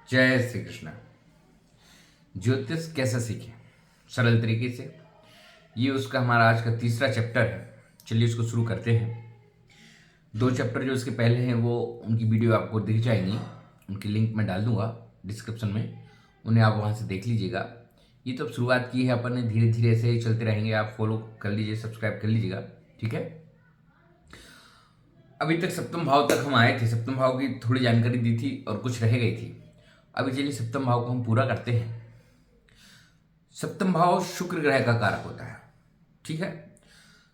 जय श्री कृष्ण। ज्योतिष कैसे सीखें सरल तरीके से, ये उसका हमारा आज का तीसरा चैप्टर है। चलिए उसको शुरू करते हैं। दो चैप्टर जो इसके पहले हैं वो उनकी वीडियो आपको दिख जाएंगी, उनकी लिंक मैं डाल दूंगा डिस्क्रिप्शन में, उन्हें आप वहाँ से देख लीजिएगा। ये तो अब शुरुआत की है अपन ने, धीरे धीरे ऐसे ही चलते रहेंगे। आप फॉलो कर लीजिए, सब्सक्राइब कर लीजिएगा, ठीक है। अभी तक सप्तम भाव तक हम आए थे, सप्तम भाव की थोड़ी जानकारी दी थी और कुछ रह गई थी। अभी चलिए सप्तम भाव को हम पूरा करते हैं। सप्तम भाव शुक्र ग्रह का कारक होता है, ठीक है।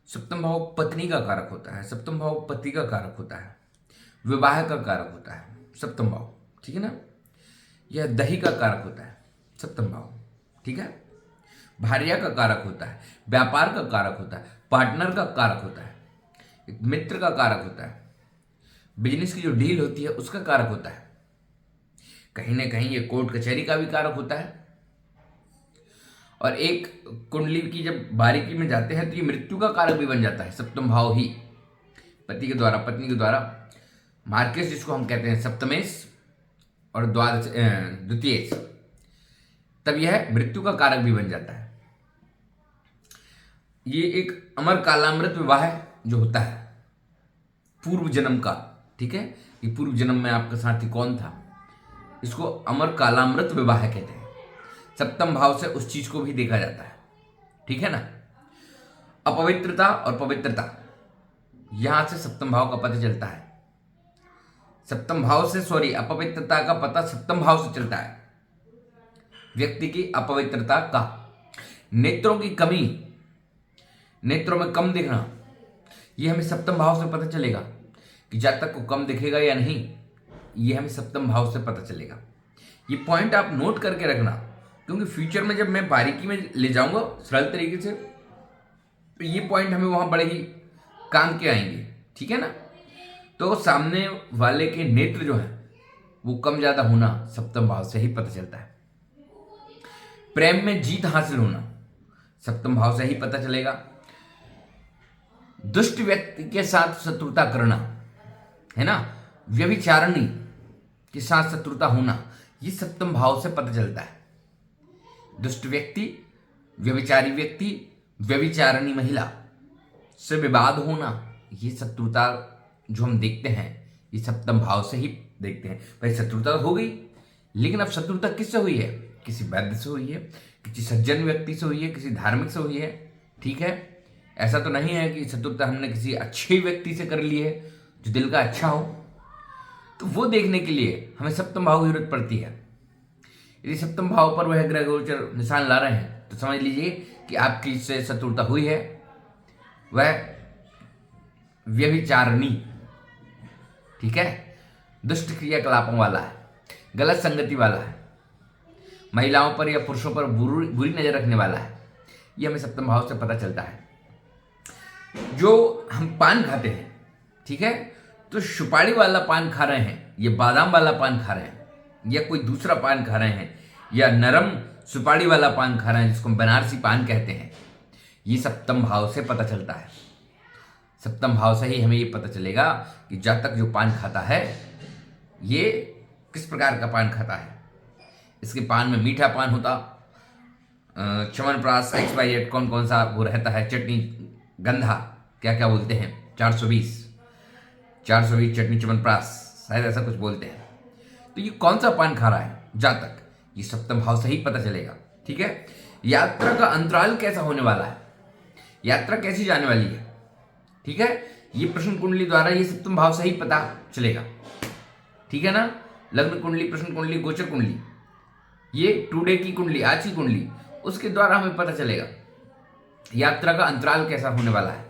सप्तम भाव पत्नी का कारक होता है, सप्तम भाव पति का कारक होता है, विवाह का कारक होता है सप्तम भाव, ठीक है ना। यह दही का कारक होता है सप्तम भाव, ठीक है। भार्या का कारक होता है, व्यापार का कारक होता है, पार्टनर का कारक होता है, एक मित्र का कारक होता है, बिजनेस की जो डील होती है उसका कारक होता है। कहीं ना कहीं ये कोर्ट कचहरी का भी कारक होता है। और एक कुंडली की जब बारीकी में जाते हैं तो ये मृत्यु का कारक भी बन जाता है सप्तम भाव ही, पति के द्वारा, पत्नी के द्वारा। मार्केश जिसको हम कहते हैं सप्तमेश और द्वादश द्वितीयेश, तब यह मृत्यु का कारक भी बन जाता है। ये एक अमर कालामृत विवाह जो होता है पूर्व जन्म का, ठीक है। ये पूर्व जन्म में आपका साथी कौन था, इसको अमर कालामृत विवाह कहते हैं। सप्तम भाव से उस चीज को भी देखा जाता है, ठीक है ना। अपवित्रता और पवित्रता, यहां से सप्तम भाव का पता चलता है। सप्तम भाव से अपवित्रता का पता सप्तम भाव से चलता है। व्यक्ति की अपवित्रता का, नेत्रों की कमी, नेत्रों में कम दिखना, यह हमें सप्तम भाव से पता चलेगा कि जातक को कम दिखेगा या नहीं, यह हमें सप्तम भाव से पता चलेगा। ये पॉइंट आप नोट करके रखना, क्योंकि फ्यूचर में जब मैं बारीकी में ले जाऊंगा सरल तरीके से, तो ये पॉइंट हमें वहां बड़े ही काम के आएंगे, ठीक है ना। तो सामने वाले के नेत्र जो है वो कम ज्यादा होना सप्तम भाव से ही पता चलता है। प्रेम में जीत हासिल होना सप्तम भाव से ही पता चलेगा। दुष्ट व्यक्ति के साथ शत्रुता करना, है ना, व्यभिचारिणी के साथ शत्रुता होना, ये सप्तम भाव से पता चलता है। दुष्ट व्यक्ति, व्यभिचारी व्यक्ति, व्यभिचारिणी महिला से विवाद होना, ये शत्रुता जो हम देखते हैं ये सप्तम भाव से ही देखते हैं। भाई शत्रुता हो गई, लेकिन अब शत्रुता किससे हुई है, किसी वैद्य से हुई है, किसी सज्जन व्यक्ति से हुई है, किसी धार्मिक से हुई है, ठीक है। ऐसा तो नहीं है कि शत्रुता हमने किसी अच्छे व्यक्ति से कर ली है जो दिल का अच्छा हो। तो वो देखने के लिए हमें सप्तम भाव की जरूरत पड़ती है। यदि सप्तम भाव पर वह ग्रह गोचर निशान ला रहे हैं तो समझ लीजिए कि आपकी इससे शत्रुता हुई है, वह व्यभिचारिणी, ठीक है, दुष्ट क्रियाकलापों वाला है, गलत संगति वाला है, महिलाओं पर या पुरुषों पर बुरी नजर रखने वाला है, यह हमें सप्तम भाव से पता चलता है। जो हम पान खाते हैं, ठीक है, तो सुपारी वाला पान खा रहे हैं, ये बादाम वाला पान खा रहे हैं, या कोई दूसरा पान खा रहे हैं, या नरम सुपारी वाला पान खा रहे हैं जिसको हम बनारसी पान कहते हैं, ये सप्तम भाव से पता चलता है। सप्तम भाव से ही हमें ये पता चलेगा कि जातक जो पान खाता है ये किस प्रकार का पान खाता है। इसके पान में मीठा पान होता, च्यवनप्राश, एक्सपायरी, कौन कौन सा वो रहता है, चटनी, गंधा, क्या क्या बोलते हैं, 420 चटनी च्यवनप्राश, शायद ऐसा कुछ बोलते हैं। तो ये कौन सा पान खा रहा है जातक, ये सप्तम भाव से ही पता चलेगा, ठीक है। यात्रा का अंतराल कैसा होने वाला है, यात्रा कैसी जाने वाली है, ठीक है, ये प्रश्न कुंडली द्वारा ये सप्तम भाव से ही पता चलेगा, ठीक है ना। लग्न कुंडली, प्रश्न कुंडली, गोचर कुंडली, ये टुडे की कुंडली, आज की कुंडली, उसके द्वारा हमें पता चलेगा यात्रा का अंतराल कैसा होने वाला है।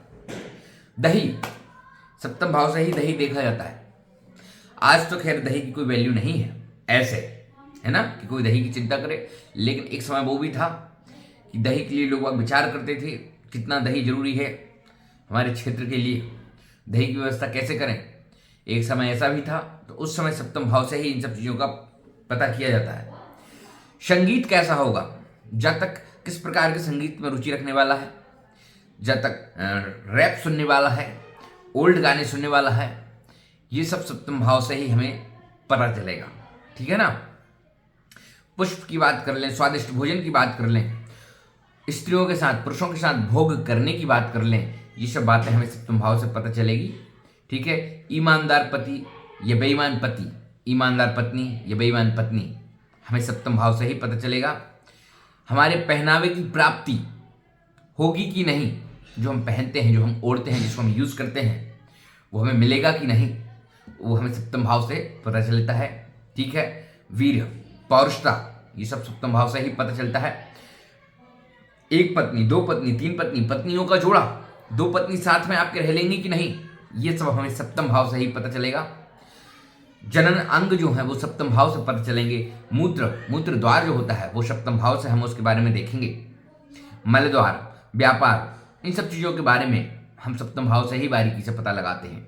दही, सप्तम भाव से ही दही देखा जाता है। आज तो खैर दही की कोई वैल्यू नहीं है ऐसे, है ना, कि कोई दही की चिंता करे, लेकिन एक समय वो भी था कि दही के लिए लोग विचार करते थे कितना दही जरूरी है हमारे क्षेत्र के लिए, दही की व्यवस्था कैसे करें। एक समय ऐसा भी था, तो उस समय सप्तम भाव से ही इन सब चीजों का पता किया जाता है। संगीत कैसा होगा, जातक किस प्रकार के संगीत में रुचि रखने वाला है, जातक रैप सुनने वाला है, ओल्ड गाने सुनने वाला है, ये सब सप्तम भाव से ही हमें पता चलेगा, ठीक है ना। पुष्प की बात कर लें, स्वादिष्ट भोजन की बात कर लें, स्त्रियों के साथ पुरुषों के साथ भोग करने की बात कर लें, ये सब बातें हमें सप्तम भाव से पता चलेगी। ठीक है। ईमानदार पति या बेईमान पति, ईमानदार पत्नी या बेईमान पत्नी, हमें सप्तम भाव से ही पता चलेगा। हमारे पहनावे की प्राप्ति होगी कि नहीं, जो हम पहनते हैं, जो हम ओढ़ते हैं, जिसको हम यूज करते हैं, वो हमें मिलेगा कि नहीं, वो हमें सप्तम भाव से पता चलता है। ठीक है। वीर्य, पौरुषता, ये सब सप्तम भाव से ही पता चलता है। एक पत्नी, दो पत्नी, तीन पत्नी, पत्नियों का जोड़ा, दो पत्नी साथ में आपके रह लेंगी कि नहीं, ये सब हमें सप्तम भाव से ही पता चलेगा। जनन अंग जो है वो सप्तम भाव से पता चलेंगे। मूत्र द्वार जो होता है वो सप्तम भाव से हम उसके बारे में देखेंगे। मल द्वार, व्यापार, इन सब चीजों के बारे में हम सप्तम भाव से ही बारीकी से पता लगाते हैं।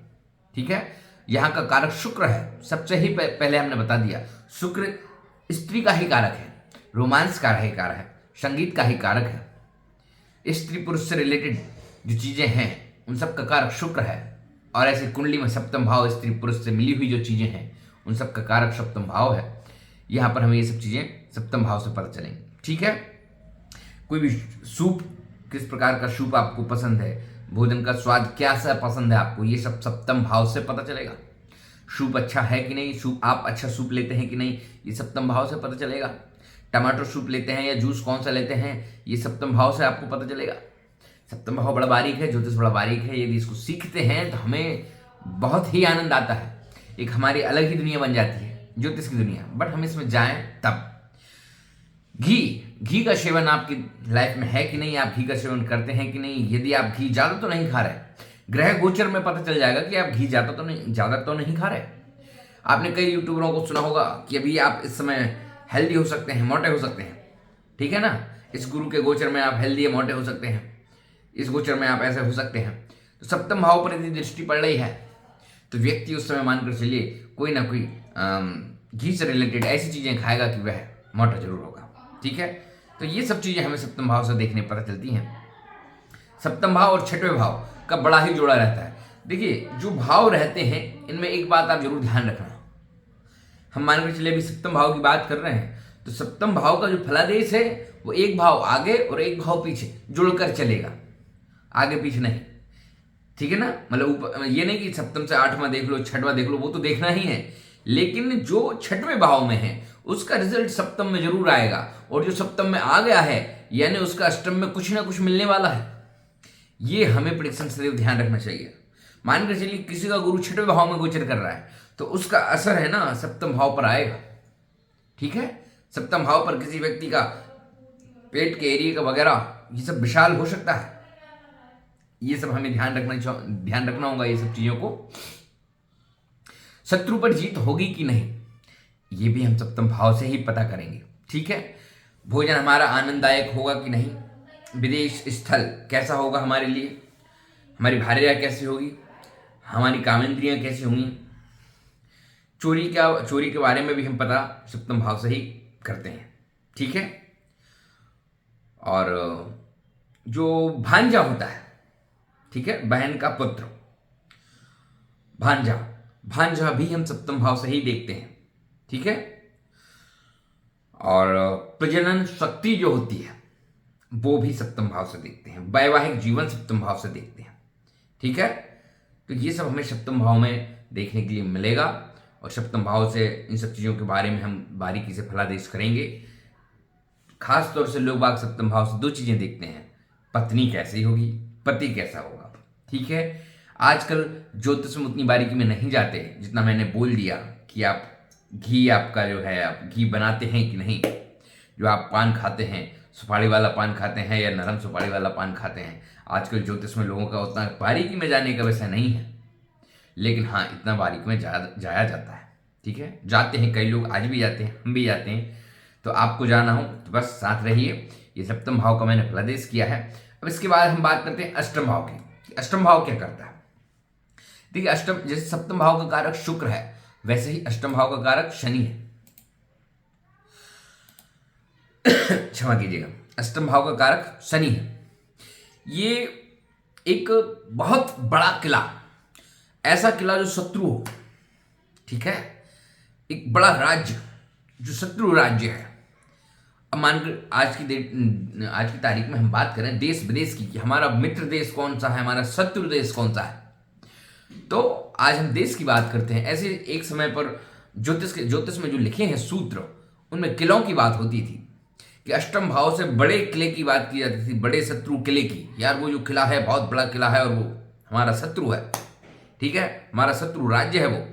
ठीक है। यहाँ का कारक शुक्र है, सबसे ही पहले हमने बता दिया, शुक्र स्त्री का ही कारक है, रोमांस का ही कारक है, संगीत का ही कारक है। स्त्री पुरुष से रिलेटेड जो चीजें हैं उन सब का कारक शुक्र है, और ऐसी कुंडली में सप्तम भाव स्त्री पुरुष से मिली हुई जो चीजें हैं उन सब का कारक सप्तम भाव है। यहाँ पर हमें ये सब चीजें सप्तम भाव से पता चलेंगी। ठीक है। कोई भी सूप, किस प्रकार का सूप आपको पसंद है, भोजन का स्वाद क्या सा पसंद है आपको, ये सब सप्तम भाव से पता चलेगा। सूप अच्छा है कि नहीं, सूप आप अच्छा सूप लेते हैं कि नहीं, ये सप्तम भाव से पता चलेगा। टमाटर सूप लेते हैं या जूस कौन सा लेते हैं, ये सप्तम भाव से आपको पता चलेगा। सप्तम भाव बड़ा बारीक है, ज्योतिष बड़ा बारीक है। यदि इसको सीखते हैं तो हमें बहुत ही आनंद आता है, एक हमारी अलग ही दुनिया बन जाती है, ज्योतिष की दुनिया। बट हम इसमें जाएं तब। घी का सेवन आपकी लाइफ में है कि नहीं, आप घी का सेवन करते हैं कि नहीं। यदि आप घी ज्यादा तो नहीं खा रहे, ग्रह गोचर में पता चल जाएगा कि आप घी ज्यादा तो नहीं खा रहे। आपने कई यूट्यूबरों को सुना होगा कि अभी आप इस समय हेल्दी हो सकते हैं, मोटे हो सकते हैं। ठीक है ना। इस गुरु के गोचर में आप हेल्दी या मोटे हो सकते हैं, इस गोचर में आप ऐसे हो सकते हैं। तो सप्तम भाव पर यदि दृष्टि पड़ रही है तो व्यक्ति उस समय मानकर चलिए कोई ना कोई घी से रिलेटेड ऐसी चीजें खाएगा कि वह मोटा जरूर होगा। ठीक है। तो ये सब चीजें हमें सप्तम भाव से देखने पता चलती हैं। सप्तम भाव और छठवें भाव का बड़ा ही जोड़ा रहता है। देखिए, जो भाव रहते हैं इनमें एक बात आप जरूर ध्यान रखना। हम मान के चलिए अभी सप्तम भाव की बात कर रहे हैं, तो सप्तम भाव का जो फलादेश है वो एक भाव आगे और एक भाव पीछे जुड़कर चलेगा, आगे पीछे नहीं। ठीक है ना। मतलब ये नहीं कि सप्तम से आठवां देख लो, छठवां देख लो, वो तो देखना ही है, लेकिन जो छठवें भाव में है उसका रिजल्ट सप्तम में जरूर आएगा, और जो सप्तम में आ गया है यानी उसका अष्टम में कुछ ना कुछ मिलने वाला है। ये हमें प्रेडिक्शन सदैव ध्यान रखना चाहिए। मान कर चलिए किसी का गुरु छठवें भाव में गोचर कर रहा है तो उसका असर है ना सप्तम भाव पर आएगा। ठीक है। सप्तम भाव पर किसी व्यक्ति का पेट के एरिया का वगैरह ये सब विशाल हो सकता है। ये सब हमें ध्यान रखना होगा। ये सब चीजों को, शत्रु पर जीत होगी कि नहीं, ये भी हम सप्तम भाव से ही पता करेंगे। ठीक है। भोजन हमारा आनंददायक होगा कि नहीं, विदेश स्थल कैसा होगा हमारे लिए, हमारी भार्या कैसी होगी, हमारी कामेंद्रियां कैसी होंगी, चोरी के बारे में भी हम पता सप्तम भाव से ही करते हैं। ठीक है। और जो भांजा होता है, ठीक है, बहन का पुत्र, भांजा भी हम सप्तम भाव से ही देखते हैं। ठीक है। और प्रजनन शक्ति जो होती है वो भी सप्तम भाव से देखते हैं, वैवाहिक जीवन सप्तम भाव से देखते हैं। ठीक है। तो ये सब हमें सप्तम भाव में देखने के लिए मिलेगा, और सप्तम भाव से इन सब चीजों के बारे में हम बारीकी से फलादेश करेंगे। खास तौर से लोग बाग सप्तम भाव से दो चीजें देखते हैं, पत्नी कैसी होगी, पति कैसा होगा। ठीक है। आजकल ज्योतिष में उतनी बारीकी में नहीं जाते, जितना मैंने बोल दिया कि आप घी, आपका जो है आप घी बनाते हैं कि नहीं, जो आप पान खाते हैं, सुपारी वाला पान खाते हैं या नरम सुपारी वाला पान खाते हैं। आजकल ज्योतिष में लोगों का उतना बारीकी में जाने का वैसा नहीं है, लेकिन हाँ इतना बारीकी में जाया जाता है। ठीक है। जाते हैं कई लोग, आज भी जाते हैं, हम भी जाते हैं। तो आपको जाना हो तो बस साथ रहिए। ये सप्तम भाव का मैंने फलादेश किया है। अब इसके बाद हम बात करते हैं अष्टम भाव की। अष्टम भाव क्या करता है। देखिए, अष्टम, जैसे सप्तम भाव का कारक शुक्र है वैसे ही अष्टम भाव का कारक शनि है। क्षमा कीजिएगा, अष्टम भाव का कारक शनि है। ये एक बहुत बड़ा किला, ऐसा किला जो शत्रु हो। ठीक है। एक बड़ा राज्य जो शत्रु राज्य है, अब मानकर आज की तारीख में हम बात करें देश विदेश की कि हमारा मित्र देश कौन सा है, हमारा शत्रु देश कौन सा है, तो आज हम देश की बात करते हैं। ऐसे एक समय पर ज्योतिष में जो लिखे हैं सूत्र, उनमें किलों की बात होती थी कि अष्टम भाव से बड़े किले की बात की जाती थी, बड़े शत्रु किले की। यार वो जो किला है बहुत बड़ा किला है और वो हमारा शत्रु है, ठीक है, हमारा शत्रु राज्य है वो,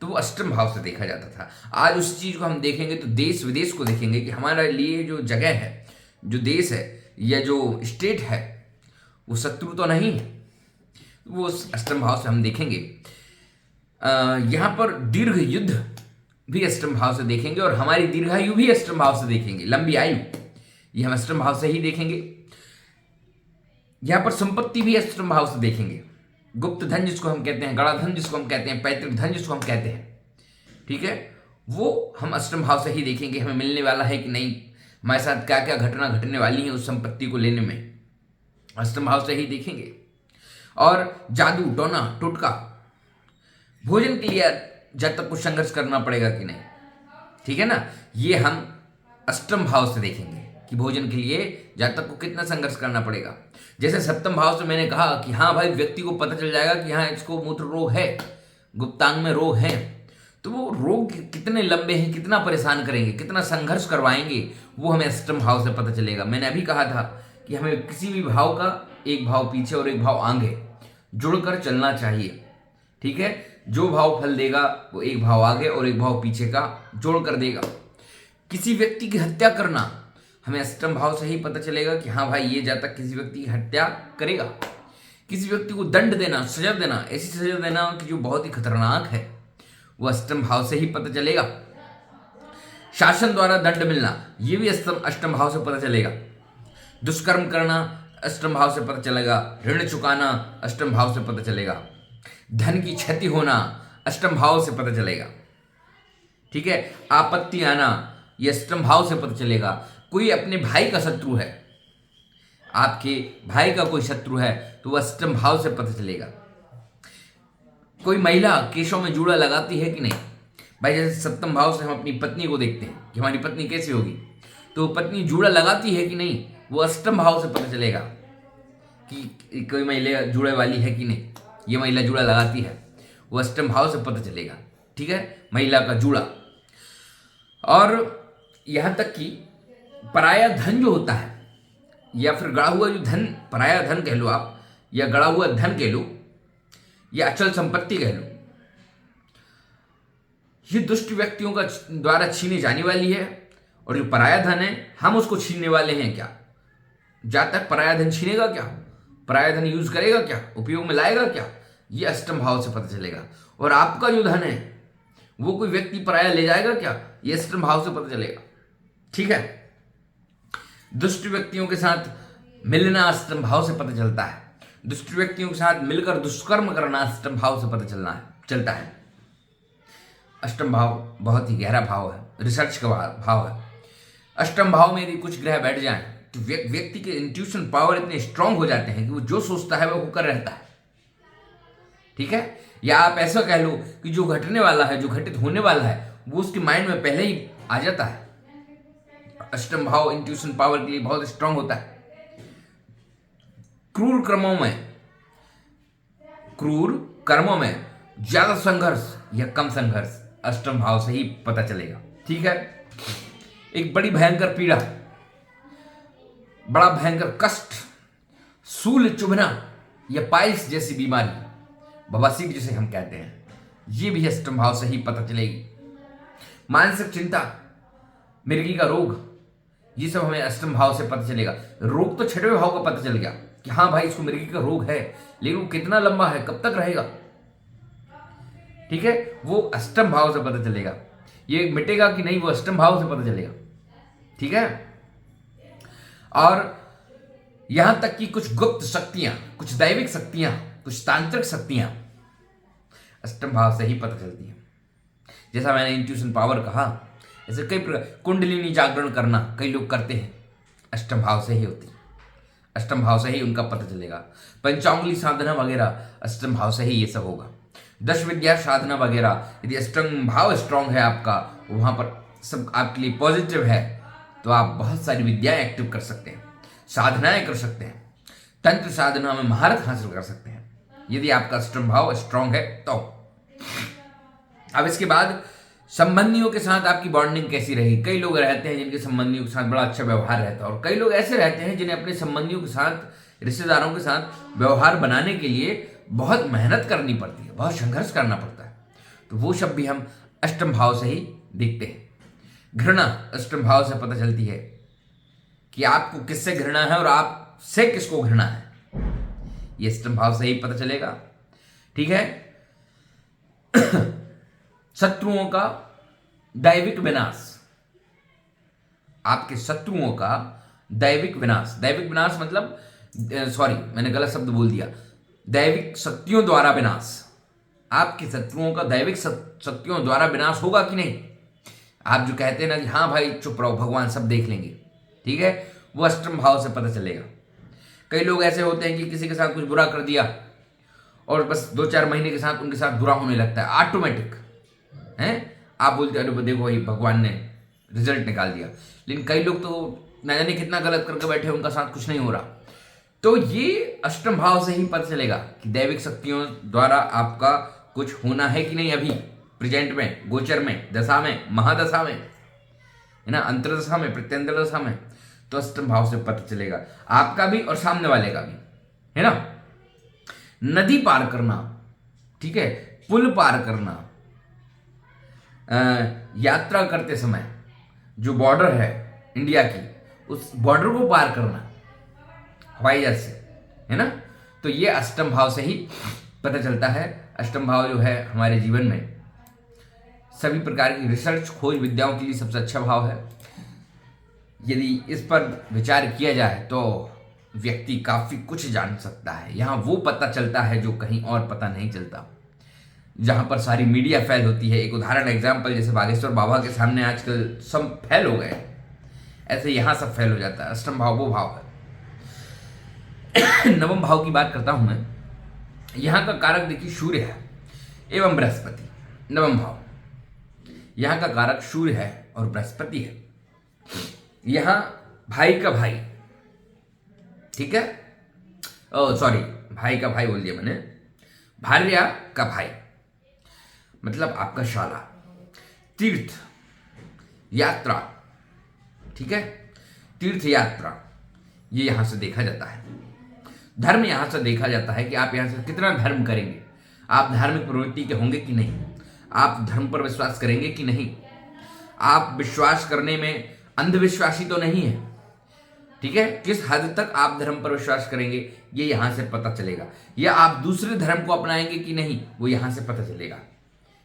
तो वो अष्टम भाव से देखा जाता था। आज उस चीज को हम देखेंगे तो देश विदेश को देखेंगे कि हमारे लिए जो जगह है, जो देश है या जो स्टेट है, वो शत्रु तो नहीं है, वो अष्टम भाव से हम देखेंगे। यहाँ पर दीर्घ युद्ध भी अष्टम भाव से देखेंगे और हमारी दीर्घायु भी अष्टम भाव से देखेंगे, लंबी आयु, ये हम अष्टम भाव से ही देखेंगे। यहाँ पर संपत्ति भी अष्टम भाव से देखेंगे, गुप्त धन जिसको हम कहते हैं, गड़ा धन जिसको हम कहते हैं, पैतृक धन जिसको हम कहते हैं, ठीक है, वो हम अष्टम भाव से ही देखेंगे। हमें मिलने वाला है कि नहीं, हमारे साथ क्या क्या घटना घटने वाली है उस संपत्ति को लेने में, अष्टम भाव से ही देखेंगे। और जादू टोना टोटका, भोजन के लिए जब तक कुछ संघर्ष करना पड़ेगा कि नहीं, ठीक है ना, ये हम अष्टम भाव से देखेंगे कि भोजन के लिए जब तक को कितना संघर्ष करना पड़ेगा। जैसे सप्तम भाव से मैंने कहा कि हाँ भाई, व्यक्ति को पता चल जाएगा कि हाँ इसको मूत्र रोग है, गुप्तांग में रोग है, तो वो रोग कितने लंबे हैं, कितना परेशान करेंगे, कितना संघर्ष करवाएंगे, वो हमें अष्टम भाव से पता चलेगा। मैंने अभी कहा था कि हमें किसी भी भाव का एक भाव पीछे और एक भाव आगे जुड़कर चलना चाहिए, ठीक है, जो भाव फल देगा वो एक भाव आगे और एक भाव पीछे का जोड़ कर देगा। किसी व्यक्ति की हत्या करना हमें अष्टम भाव से ही पता चलेगा कि हाँ भाई ये जातक किसी व्यक्ति की हत्या करेगा। किसी व्यक्ति को दंड देना, सजा देना, ऐसी सजा देना कि जो बहुत ही खतरनाक है, वो अष्टम भाव से ही पता चलेगा। शासन द्वारा दंड मिलना, ये भी अष्टम भाव से पता चलेगा। दुष्कर्म करना अष्टम भाव से पता चलेगा। ऋण चुकाना अष्टम भाव से पता चलेगा। धन की क्षति होना अष्टम भाव से पता चलेगा, ठीक है। आपत्ति आना ये अष्टम भाव से पता चलेगा। कोई अपने भाई का शत्रु है, आपके भाई का कोई शत्रु है, तो वह अष्टम भाव से पता चलेगा। कोई महिला केशों में जूड़ा लगाती है कि नहीं, भाई जैसे सप्तम भाव से हम अपनी पत्नी को देखते हैं कि हमारी पत्नी कैसी होगी, तो पत्नी जूड़ा लगाती है कि नहीं, वो अष्टम भाव से पता चलेगा कि कोई महिला जूड़े वाली है कि नहीं। ये महिला जूड़ा लगाती है, वो अष्टम भाव से पता चलेगा, ठीक है, महिला का जूड़ा। और यहां तक कि पराया धन जो होता है, या फिर गड़ा हुआ जो धन, पराया धन कह लो आप, या गड़ा हुआ धन कह लो, या अचल संपत्ति कह लो, ये दुष्ट व्यक्तियों का द्वारा छीनी जाने वाली है। और जो पराया धन है, हम उसको छीनने वाले हैं क्या? जातक पराया धन छीनेगा क्या, पराया धन यूज करेगा क्या, उपयोग में लाएगा क्या, ये अष्टम भाव से पता चलेगा। और आपका जो धन है वो कोई व्यक्ति पराया ले जाएगा क्या, ये अष्टम भाव से पता चलेगा, ठीक है। दुष्ट व्यक्तियों के साथ मिलना अष्टम भाव से पता चलता है। दुष्ट व्यक्तियों के साथ मिलकर दुष्कर्म करना अष्टम भाव से पता चलता है। अष्टम भाव बहुत ही गहरा भाव है, रिसर्च का भाव है। अष्टम भाव में यदि कुछ ग्रह बैठ जाएं तो व्यक्ति के इंट्यूशन पावर इतने स्ट्रांग हो जाते हैं कि वो जो सोचता है वो होकर रहता है, ठीक है। या आप ऐसा कह लो कि जो घटने वाला है, जो घटित होने वाला है, वो उसके माइंड में पहले ही आ जाता है। अष्टम भाव इंट्यूशन पावर के लिए बहुत स्ट्रांग होता है। क्रूर कर्मों में ज्यादा संघर्ष या कम संघर्ष अष्टम भाव से ही पता चलेगा, ठीक है। एक बड़ी भयंकर पीड़ा, बड़ा भयंकर कष्ट, सूल चुभना या पाइल्स जैसी बीमारी, बवासीर जिसे हम कहते हैं, ये भी अष्टम भाव से ही पता चलेगी। मानसिक चिंता, मिर्गी का रोग, ये सब हमें अष्टम भाव से पता चलेगा। रोग तो छठवें भाव का पता चल गया कि हाँ भाई इसको मिर्गी का रोग है, लेकिन वो कितना लंबा है, कब तक रहेगा, ठीक है, वो अष्टम भाव से पता चलेगा। ये मिटेगा कि नहीं, वो अष्टम भाव से पता चलेगा, ठीक है। और यहां तक कि कुछ गुप्त शक्तियां, कुछ दैविक शक्तियां, कुछ तांत्रिक शक्तियां अष्टम भाव से ही पता चलती हैं। जैसा मैंने इंट्यूशन पावर कहा, ऐसे कई प्रकार, कुंडलिनी जागरण करना कई लोग करते हैं, अष्टम भाव से ही होती है, अष्टम भाव से ही उनका पता चलेगा। पंचांगुली साधना वगैरह अष्टम भाव से ही ये सब होगा। 10 विद्या साधना वगैरह, यदि अष्टम भाव स्ट्रांग है आपका, वहां पर सब आपके लिए पॉजिटिव है, तो आप बहुत सारी विद्याएं एक्टिव कर सकते हैं, साधनाएं कर सकते हैं, तंत्र साधना में महारत हासिल कर सकते हैं यदि आपका अष्टम भाव स्ट्रांग है तो। अब इसके बाद संबंधियों के साथ आपकी बॉन्डिंग कैसी रहेगी। कई लोग रहते हैं जिनके संबंधियों के साथ बड़ा अच्छा व्यवहार रहता है, और कई लोग ऐसे रहते हैं जिन्हें अपने संबंधियों के साथ, रिश्तेदारों के साथ व्यवहार बनाने के लिए बहुत मेहनत करनी पड़ती है, बहुत संघर्ष करना पड़ता है। तो वो सब भी हम अष्टम भाव से ही देखते हैं। घृणा अष्टम भाव से पता चलती है कि आपको किससे घृणा है और आपसे किसको घृणा है, ये अष्टम भाव से ही पता चलेगा। ठीक है। शत्रुओं का दैविक विनाश, आपके शत्रुओं का दैविक विनाश, दैविक विनाश मतलब सॉरी मैंने गलत शब्द बोल दिया, दैविक शक्तियों द्वारा विनाश। आपके शत्रुओं का दैविक शक्तियों द्वारा विनाश होगा कि नहीं। आप जो कहते हैं ना कि हाँ भाई चुप रहो भगवान सब देख लेंगे, ठीक है, वो अष्टम भाव से पता चलेगा। कई लोग ऐसे होते हैं कि किसी के साथ कुछ बुरा कर दिया और बस 2-4 महीने के साथ उनके साथ बुरा होने लगता है, ऑटोमेटिक है। आप बोलते अरे देखो भाई भगवान ने रिजल्ट निकाल दिया, लेकिन कई लोग तो न जाने कितना गलत करके बैठे, उनका साथ कुछ नहीं हो रहा। तो ये अष्टम भाव से ही पता चलेगा कि दैविक शक्तियों द्वारा आपका कुछ होना है कि नहीं, अभी प्रेजेंट में, गोचर में, दशा में, महादशा में, है ना, अंतरदशा में, प्रत्यंतर दशा में। तो अष्टम भाव से पता चलेगा आपका भी और सामने वाले का भी, है ना। नदी पार करना, ठीक है, पुल पार करना, यात्रा करते समय जो बॉर्डर है इंडिया की, उस बॉर्डर को पार करना हवाई जहाज से, है ना। तो ये अष्टम भाव से ही पता चलता है। अष्टम भाव जो है हमारे जीवन में सभी प्रकार की रिसर्च, खोज विद्याओं के लिए सबसे अच्छा भाव है। यदि इस पर विचार किया जाए तो व्यक्ति काफी कुछ जान सकता है। यहाँ वो पता चलता है जो कहीं और पता नहीं चलता, जहां पर सारी मीडिया फैल होती है। एक उदाहरण एग्जाम्पल, जैसे बागेश्वर बाबा के सामने आजकल सब फैल हो गए, ऐसे यहां सब फैल हो जाता है। अष्टम भाव वो भाव है। नवम भाव की बात करता हूं मैं। यहां का कारक देखिए सूर्य है एवं बृहस्पति। नवम भाव, यहां का कारक सूर्य है और बृहस्पति है। यहां भाई का भाई, ठीक है, सॉरी भाई का भाई बोल दिया मैंने, भार्या का भाई मतलब आपका शाला, तीर्थ यात्रा, ठीक है, तीर्थ यात्रा ये यहां से देखा जाता है। धर्म यहां से देखा जाता है कि आप यहां से कितना धर्म करेंगे, आप धार्मिक प्रवृत्ति के होंगे कि नहीं, आप धर्म पर विश्वास करेंगे कि नहीं, आप विश्वास करने में अंधविश्वासी तो नहीं है, ठीक है, किस हद तक आप धर्म पर विश्वास करेंगे ये यहां से पता चलेगा। या आप दूसरे धर्म को अपनाएंगे कि नहीं वो यहां से पता चलेगा,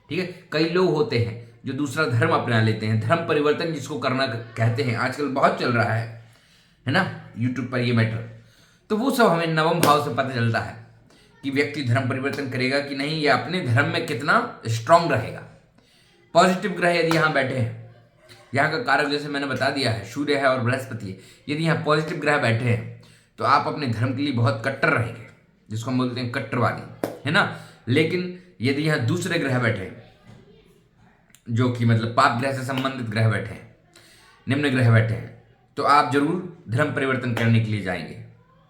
ठीक है। कई लोग होते हैं जो दूसरा धर्म अपना लेते हैं, धर्म परिवर्तन जिसको करना कहते हैं, आजकल बहुत चल रहा है ना, यूट्यूब पर ये मैटर। तो वो सब हमें नवम भाव से पता चलता है कि व्यक्ति धर्म परिवर्तन करेगा कि नहीं, या अपने धर्म में कितना स्ट्रांग रहेगा। पॉजिटिव ग्रह यदि यहाँ बैठे हैं, यहाँ का कारक जैसे मैंने बता दिया है सूर्य है और बृहस्पति है, यदि यहाँ पॉजिटिव ग्रह बैठे हैं तो आप अपने धर्म के लिए बहुत कट्टर रहेंगे, जिसको हम बोलते हैं कट्टरवादी, है ना। लेकिन यदि यहाँ दूसरे ग्रह बैठे हैं जो कि मतलब पाप ग्रह से संबंधित ग्रह बैठे हैं, निम्न ग्रह बैठे हैं, तो आप जरूर धर्म परिवर्तन करने के लिए जाएंगे।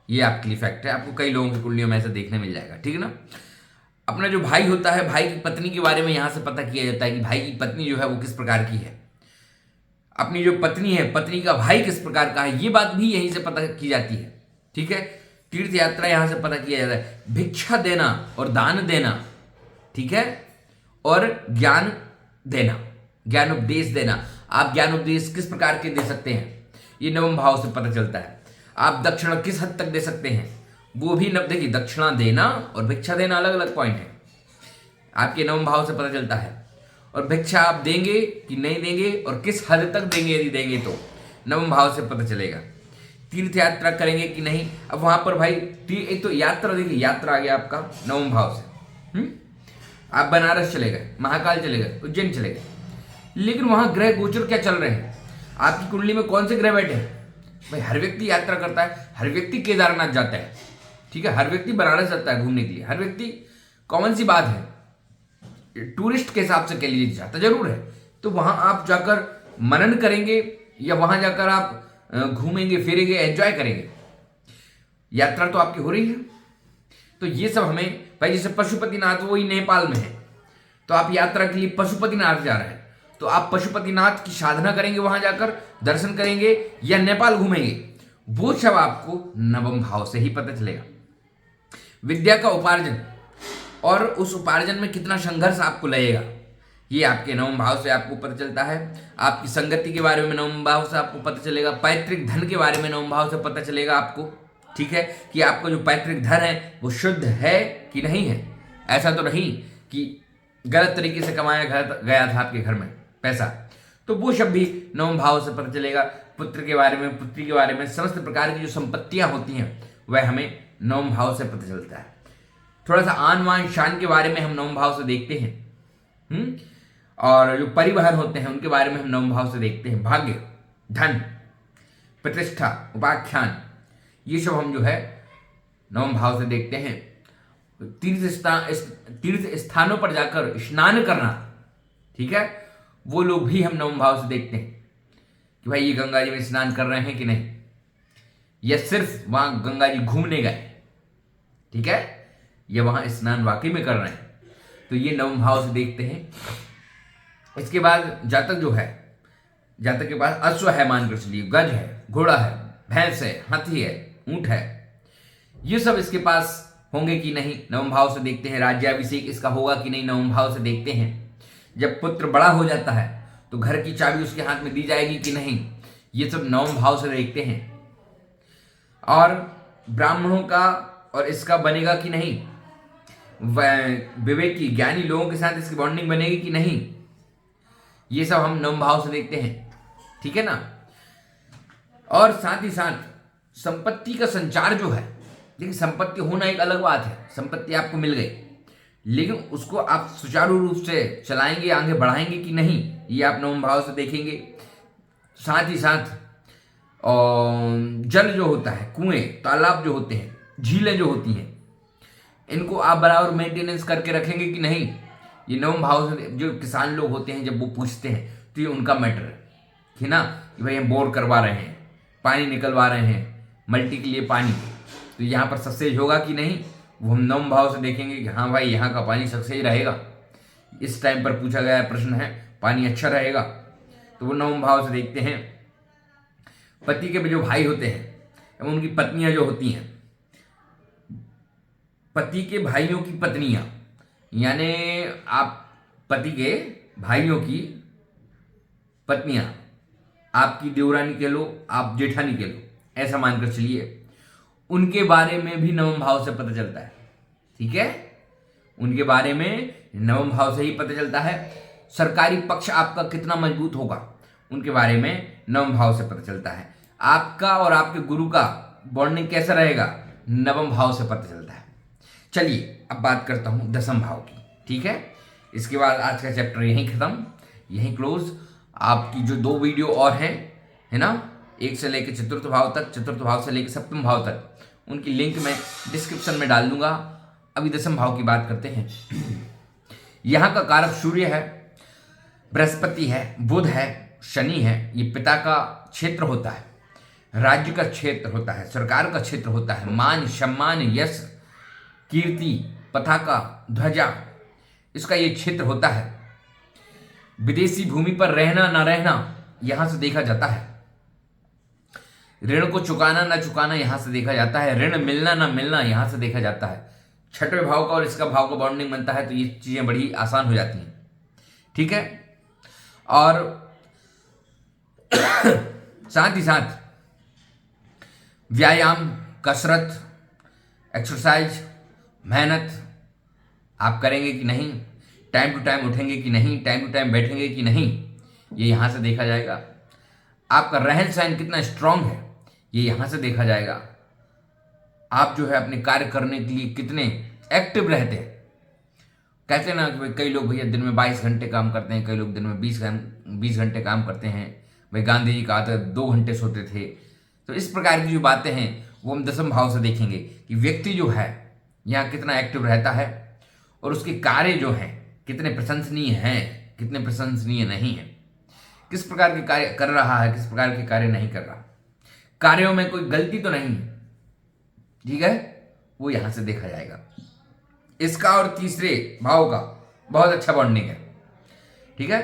ये आपके लिए फैक्ट है, आपको कई लोगों की कुंडलियों में ऐसा देखने मिल जाएगा, ठीक है ना। अपना जो भाई होता है, भाई की पत्नी के बारे में यहाँ से पता किया जाता है कि भाई की पत्नी जो है वो किस प्रकार की है, अपनी जो पत्नी है, पत्नी का भाई किस प्रकार का है, ये बात भी यहीं से पता की जाती है, ठीक है। तीर्थ यात्रा यहाँ से पता किया जाता है। भिक्षा देना और दान देना, ठीक है, और ज्ञान देना, ज्ञान उपदेश देना, आप ज्ञान उपदेश किस प्रकार के दे सकते हैं ये नवम भाव से पता चलता है। आप दक्षिणा किस हद तक दे सकते हैं वो भी देखिए, दक्षिणा देना और भिक्षा देना अलग अलग पॉइंट है, आपके नवम भाव से पता चलता है। और भिक्षा आप देंगे कि नहीं देंगे और किस हद तक देंगे, यदि देंगे तो नवम भाव से पता चलेगा। तीर्थ यात्रा करेंगे कि नहीं, अब वहां पर भाई एक तो यात्रा देखिए, यात्रा आ गया आपका नवम भाव से। आप बनारस चले गए, महाकाल चले गए, उज्जैन चले गए, लेकिन वहां ग्रह गोचर क्या चल रहे हैं, आपकी कुंडली में कौन से ग्रह बैठे हैं। भाई हर व्यक्ति यात्रा करता है, हर व्यक्ति केदारनाथ जाता है, ठीक है, हर व्यक्ति बनारस जाता है घूमने के लिए, हर व्यक्ति, कॉमन सी बात है, टूरिस्ट के हिसाब से कह लीजिए जाता जरूर है। तो वहां आप जाकर मनन करेंगे या वहां जाकर आप घूमेंगे फिरेंगे एंजॉय करेंगे? यात्रा तो आपकी हो रही है। तो ये सब हमें, भाई जैसे पशुपतिनाथ वही नेपाल में है, तो आप यात्रा के लिए पशुपतिनाथ जा रहे हैं, तो आप पशुपतिनाथ की साधना करेंगे, वहां जाकर दर्शन करेंगे या नेपाल घूमेंगे, वो सब आपको नवम भाव से ही पता चलेगा। विद्या का उपार्जन और उस उपार्जन में कितना संघर्ष आपको लगेगा, ये आपके नवम भाव से आपको पता चलता है। आपकी संगति के बारे में नवम भाव से आपको पता चलेगा। पैतृक धन के बारे में नवम भाव से पता चलेगा आपको, ठीक है, कि आपका जो पैतृक धन है वो शुद्ध है कि नहीं है। ऐसा तो नहीं कि गलत तरीके से कमाया गया था आपके घर में पैसा, तो वो सब भी नवम भाव से पता चलेगा। पुत्र के बारे में, पुत्री के बारे में, समस्त प्रकार की जो संपत्तियां होती हैं वह हमें नवम भाव से पता चलता है। थोड़ा सा आन वान शान के बारे में हम नवम भाव से देखते हैं, और जो परिवहन होते हैं उनके बारे में हम नवम भाव से देखते हैं। भाग्य, धन, प्रतिष्ठा, उपाख्यान, ये सब हम जो है नवम भाव से देखते हैं। तीर्थ स्थानों पर जाकर स्नान करना, ठीक है, वो लोग भी हम नवम भाव से देखते हैं कि भाई ये गंगा जी में स्नान कर रहे हैं कि नहीं, या सिर्फ वहां गंगा जी घूमने गए, ठीक है, या वहां स्नान वाकई में कर रहे हैं, तो ये नवम भाव से देखते हैं। इसके बाद जातक जो है, जातक के पास अश्व है, मानकर चलिए, गज है, घोड़ा है, भैंस है, हाथी है, ऊंट है, ये सब इसके पास होंगे कि नहीं, नवम भाव से देखते हैं। राज्याभिषेक इसका होगा कि नहीं, नवम भाव से देखते हैं। जब पुत्र बड़ा हो जाता है तो घर की चाबी उसके हाथ में दी जाएगी कि नहीं, ये सब नवम भाव से देखते हैं। और ब्राह्मणों का और इसका बनेगा कि नहीं, विवेकी ज्ञानी लोगों के साथ इसकी बॉन्डिंग बनेगी कि नहीं, ये सब हम नवम भाव से देखते हैं, ठीक है ना। और साथ ही साथ संपत्ति का संचार जो है, देखिए संपत्ति होना एक अलग बात है, संपत्ति आपको मिल गई, लेकिन उसको आप सुचारू रूप से चलाएंगे, आगे बढ़ाएंगे कि नहीं, ये आप नवम भाव से देखेंगे। साथ ही साथ जल जो होता है, कुएं, तालाब जो होते हैं, झीलें जो होती हैं, इनको आप बराबर मेंटेनेंस करके रखेंगे कि नहीं, ये नवम भाव से। जो किसान लोग होते हैं जब वो पूछते हैं तो ये उनका मैटर है ना, कि भाई हम बोर करवा रहे हैं, पानी निकलवा रहे हैं, मल्टी के लिए पानी, तो यहाँ पर सक्सेस होगा कि नहीं, वो हम नवम भाव से देखेंगे कि हाँ भाई यहाँ का पानी सक्सेस रहेगा। इस टाइम पर पूछा गया प्रश्न है, पानी अच्छा रहेगा, तो वो नवम भाव से देखते हैं। पति के जो भाई होते हैं एवं उनकी पत्नियां जो होती हैं, पति के भाइयों की पत्नियां, यानी आप पति के भाइयों की पत्नियां, आपकी देवरानी कह लो, आप जेठानी कह लो, ऐसा मानकर चलिए, उनके बारे में भी नवम भाव से पता चलता है, ठीक है, उनके बारे में नवम भाव से ही पता चलता है। सरकारी पक्ष आपका कितना मजबूत होगा, उनके बारे में नवम भाव से पता चलता है। आपका और आपके गुरु का बॉन्डिंग कैसा रहेगा, नवम भाव से पता चलता है। चलिए अब बात करता हूं दसम भाव की, ठीक है। इसके बाद आज का चैप्टर यहीं खत्म, यहीं क्लोज। आपकी जो 2 वीडियो और हैं, है ना, 1 से लेकर चतुर्थ भाव तक, चतुर्थ भाव से लेकर सप्तम भाव तक, उनकी लिंक मैं डिस्क्रिप्शन में डाल दूंगा। अभी दसम भाव की बात करते हैं। यहां का कारक सूर्य है, बृहस्पति है, बुध है, शनि है। ये पिता का क्षेत्र होता है, राज्य का क्षेत्र होता है, सरकार का क्षेत्र होता है, मान सम्मान, यश, कीर्ति, पताका, ध्वजा, इसका ये क्षेत्र होता है। विदेशी भूमि पर रहना ना रहना यहां से देखा जाता है। ऋण को चुकाना ना चुकाना यहां से देखा जाता है। ऋण मिलना ना मिलना यहां से देखा जाता है। छठवें भाव का और इसका भाव का बॉन्डिंग बनता है, तो ये चीजें बड़ी आसान हो जाती हैं, ठीक है। और साथ ही साथ व्यायाम, कसरत, एक्सरसाइज, मेहनत आप करेंगे कि नहीं, टाइम टू टाइम उठेंगे कि नहीं, टाइम टू टाइम बैठेंगे कि नहीं, ये यहाँ से देखा जाएगा। आपका रहन सहन कितना स्ट्रांग है, ये यहाँ से देखा जाएगा। आप जो है अपने कार्य करने के लिए कितने एक्टिव रहते हैं। कहते हैं ना कि भाई कई लोग भैया दिन में 22 घंटे काम करते हैं, कई लोग दिन में 20 घंटे काम करते हैं। भाई गांधी जी कहा था 2 घंटे सोते थे। तो इस प्रकार की जो बातें हैं वो हम दसम भाव से देखेंगे कि व्यक्ति जो है यहाँ कितना एक्टिव रहता है और उसके कार्य जो हैं कितने प्रशंसनीय हैं, कितने प्रशंसनीय नहीं हैं। किस प्रकार के कार्य कर रहा है, किस प्रकार के कार्य नहीं कर रहा, कार्यों में कोई गलती तो नहीं है, ठीक है, वो यहां से देखा जाएगा। इसका और तीसरे भाव का बहुत अच्छा बॉन्डिंग है, ठीक है।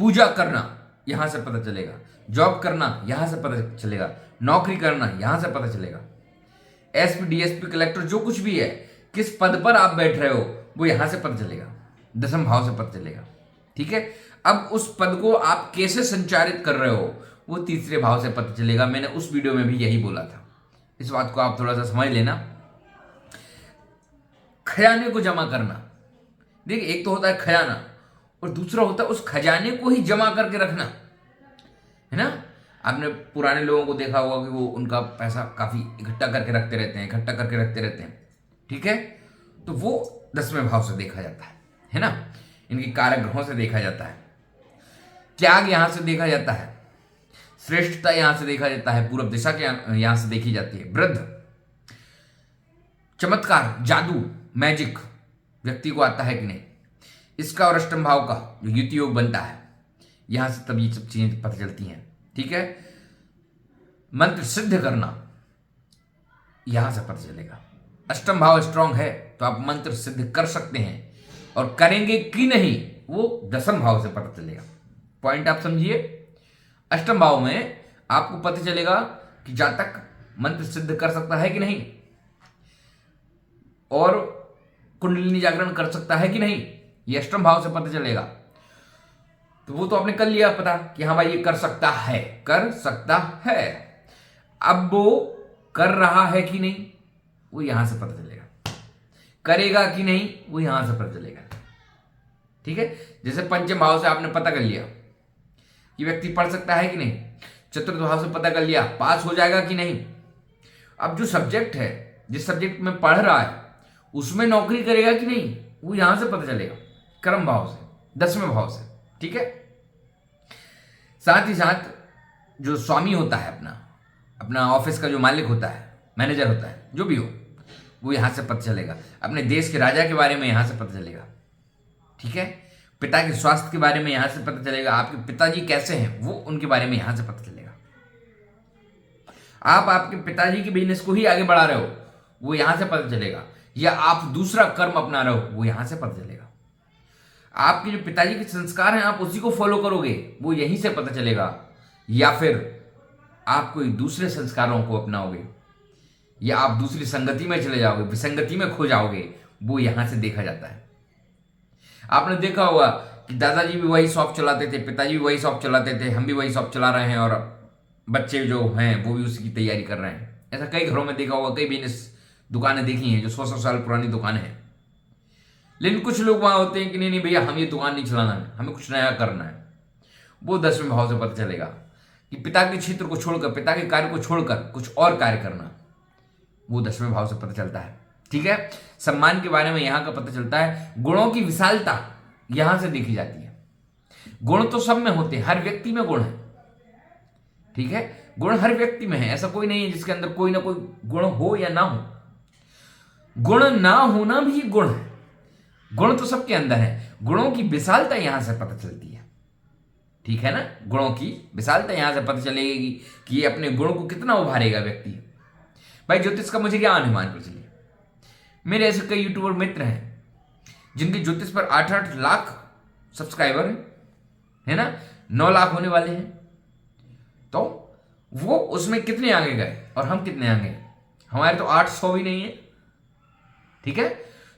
पूजा करना यहां से पता चलेगा, जॉब करना यहां से पता चलेगा, नौकरी करना यहां से पता चलेगा, एसपी डीएसपी कलेक्टर जो कुछ भी है, किस पद पर आप बैठ रहे हो वो यहां से पता चलेगा, दसम भाव से पता चलेगा, ठीक है। अब उस पद को आप कैसे संचारित कर रहे हो वो तीसरे भाव से पता चलेगा। मैंने उस वीडियो में भी यही बोला था, इस बात को आप थोड़ा सा समझ लेना। खजाने को जमा करना, देखिए एक तो होता है खजाना और दूसरा होता है उस खजाने को ही जमा करके रखना, है ना। आपने पुराने लोगों को देखा होगा कि वो उनका पैसा काफी इकट्ठा करके रखते रहते हैं, इकट्ठा करके रखते रहते हैं, ठीक है। तो वो 10वें भाव से देखा जाता है ना। इनकी कारक से देखा जाता है, त्याग यहां से देखा जाता है, श्रेष्ठता यहां से देखा जाता है, पूर्व दिशा के यहां से देखी जाती है, वृद्ध, चमत्कार, जादू, मैजिक व्यक्ति को आता है कि नहीं, इसका और अष्टम भाव का जो युति योग बनता है, यहां से तब ये सब चीजें पता चलती हैं, ठीक है। मंत्र सिद्ध करना यहां से पता चलेगा, अष्टम भाव स्ट्रांग है तो आप मंत्र सिद्ध कर सकते हैं, और करेंगे कि नहीं वो दसम भाव से पता चलेगा। पॉइंट आप समझिए, अष्टम भाव में आपको पता चलेगा कि जातक मंत्र सिद्ध कर सकता है कि नहीं, और कुंडलिनी जागरण कर सकता है कि नहीं, ये अष्टम भाव से पता चलेगा। तो वो तो आपने कर लिया पता कि हाँ भाई ये कर सकता है, कर सकता है। अब वो कर रहा है कि नहीं वो यहां से पता चलेगा, करेगा कि नहीं वो यहां से पता चलेगा, ठीक है। जैसे पंचम भाव से आपने पता कर लिया कि व्यक्ति पढ़ सकता है कि नहीं, चतुर्थ भाव से पता कर लिया पास हो जाएगा कि नहीं। अब जो सब्जेक्ट है, जिस सब्जेक्ट में पढ़ रहा है उसमें नौकरी करेगा कि नहीं वो यहां से पता चलेगा, कर्म भाव से, 10वें भाव से, ठीक है। साथ ही साथ जो स्वामी होता है, अपना ऑफिस का जो मालिक होता है, मैनेजर होता है, जो भी हो, वो यहां से पता चलेगा। अपने देश के राजा के बारे में यहां से पता चलेगा, ठीक है। पिता के स्वास्थ्य के बारे में यहां से पता चलेगा, आपके पिताजी कैसे हैं वो उनके बारे में यहां से पता चलेगा। आप आपके पिताजी के बिजनेस को ही आगे बढ़ा रहे हो वो यहां से पता चलेगा, या आप दूसरा कर्म अपना रहे हो वो यहां से पता चलेगा। आपके जो पिताजी के संस्कार हैं आप उसी को फॉलो करोगे वो यहीं से पता चलेगा, या फिर आप कोई दूसरे संस्कारों को अपनाओगे, या आप दूसरी संगति में चले जाओगे, विसंगति में खो जाओगे, वो यहां से देखा जाता है। आपने देखा होगा कि दादाजी भी वही शॉप चलाते थे, पिताजी भी वही शॉप चलाते थे, हम भी वही शॉप चला रहे हैं, और बच्चे जो हैं वो भी उसकी तैयारी कर रहे हैं। ऐसा कई घरों में देखा होगा, कई बिजनेस दुकानें देखी हैं जो 100-100 साल पुरानी दुकानें हैं। लेकिन कुछ लोग वहां होते हैं कि नहीं नहीं भैया हम ये दुकान नहीं चलाना है, हमें कुछ नया करना है। वो 10वें भाव से पता चलेगा कि पिता के क्षेत्र को छोड़कर, पिता के कार्य को छोड़कर कुछ और कार्य करना, वो 10वें भाव से पता चलता है, ठीक है। सम्मान के बारे में यहां का पता चलता है। गुणों की विशालता यहां से देखी जाती है। गुण तो सब में होते हैं, हर व्यक्ति में गुण है, ठीक है। गुण हर व्यक्ति में है, ऐसा कोई नहीं है जिसके अंदर कोई ना कोई गुण हो या ना हो। गुण ना होना भी गुण है, गुण तो सबके अंदर है। गुणों की विशालता यहां से पता चलती है, ठीक है ना। गुणों की विशालता यहां से पता चलेगी कि ये अपने गुणों को कितना उभारेगा व्यक्ति। भाई ज्योतिष का मुझे ज्ञान है, मान कर चलिए मेरे ऐसे कई यूट्यूबर मित्र हैं जिनके ज्योतिष पर 8-8 लाख सब्सक्राइबर है ना, 9 लाख होने वाले हैं। तो वो उसमें कितने आगे गए और हम कितने आगे, हमारे तो 800 भी नहीं है, ठीक है।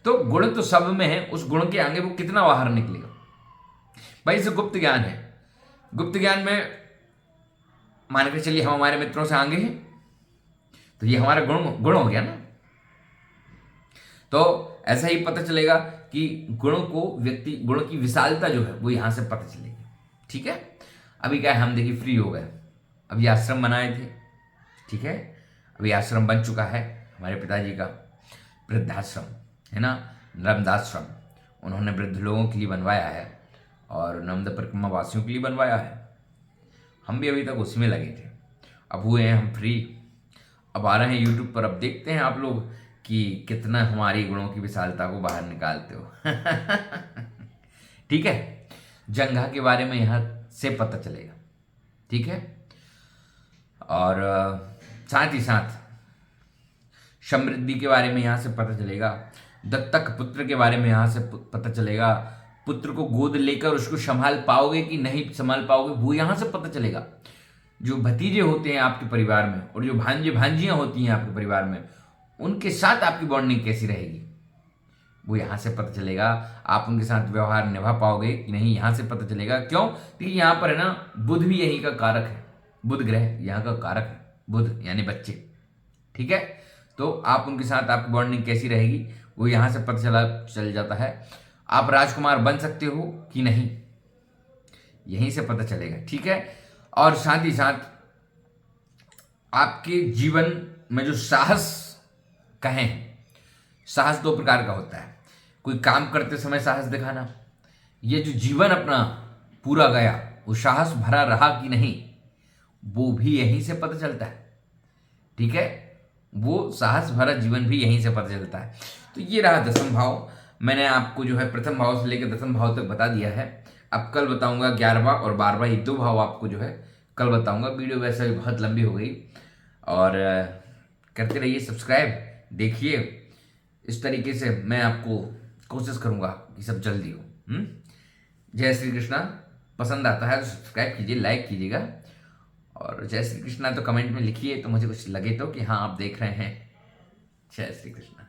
तो गुण तो सब में है, उस गुण के आगे वो कितना बाहर निकलेगा। भाई इसे गुप्त ज्ञान है। गुप्त ज्ञान में मान के चलिए हम हमारे मित्रों से आगे हैं तो ये हमारा गुण हो गया ना। तो ऐसा ही पता चलेगा कि गुणों को, व्यक्ति गुण की विशालता जो है वो यहां से पता चलेगी, ठीक है। अभी क्या है, हम देखिए फ्री हो गए, अभी आश्रम बनाए थे, ठीक है। अभी आश्रम बन चुका है हमारे पिताजी का, वृद्धाश्रम है ना, नर्मदाश्रम। उन्होंने वृद्ध लोगों के लिए बनवाया है और नर्मदा परिक्रमा वासियों के लिए बनवाया है। हम भी अभी तक उसी में लगे थे, अब हुए हैं हम फ्री, अब आ रहे हैं यूट्यूब पर। अब देखते हैं आप लोग कि कितना हमारी गुणों की विशालता को बाहर निकालते हो। ठीक है। जंघा के बारे में यहाँ से पता चलेगा। ठीक है। और साथ ही साथ समृद्धि के बारे में यहाँ से पता चलेगा, दत्तक पुत्र के बारे में यहाँ से पता चलेगा, पुत्र को गोद लेकर उसको संभाल पाओगे कि नहीं संभाल पाओगे वो यहाँ से पता चलेगा। जो भतीजे होते हैं आपके परिवार में और जो भांजे भांजियां होती हैं आपके परिवार में, उनके साथ आपकी बॉन्डिंग कैसी रहेगी वो यहाँ से पता चलेगा। आप उनके साथ व्यवहार निभा पाओगे कि नहीं यहाँ से पता चलेगा। क्यों? क्योंकि यहाँ पर है ना, बुध भी यहीं का कारक है, बुध ग्रह यहाँ का कारक है, बुध यानी बच्चे। ठीक है। तो आप उनके साथ आपकी बॉन्डिंग कैसी रहेगी वो यहाँ से पता चल जाता है। आप राजकुमार बन सकते हो कि नहीं यहीं से पता चलेगा। ठीक है। और साथ ही साथ आपके जीवन में जो साहस कहें, साहस दो प्रकार का होता है। कोई काम करते समय साहस दिखाना, ये जो जीवन अपना पूरा गया वो साहस भरा रहा कि नहीं वो भी यहीं से पता चलता है। ठीक है। वो साहस भरा जीवन भी यहीं से पता चलता है। तो ये रहा दसम भाव। मैंने आपको जो है प्रथम भाव से लेकर दसम भाव तक बता दिया है। अब कल बताऊंगा 11वां और 12वां, ये दो भाव आपको जो है कल बताऊंगा। वीडियो वैसे भी बहुत लंबी हो गई और करते रहिए सब्सक्राइब, देखिए इस तरीके से मैं आपको कोशिश करूंगा कि सब जल्दी हो। जय श्री कृष्णा। पसंद आता है तो सब्सक्राइब कीजिए, लाइक कीजिएगा और जय श्री कृष्णा तो कमेंट में लिखिए तो मुझे कुछ लगे तो कि हाँ आप देख रहे हैं। जय श्री कृष्णा।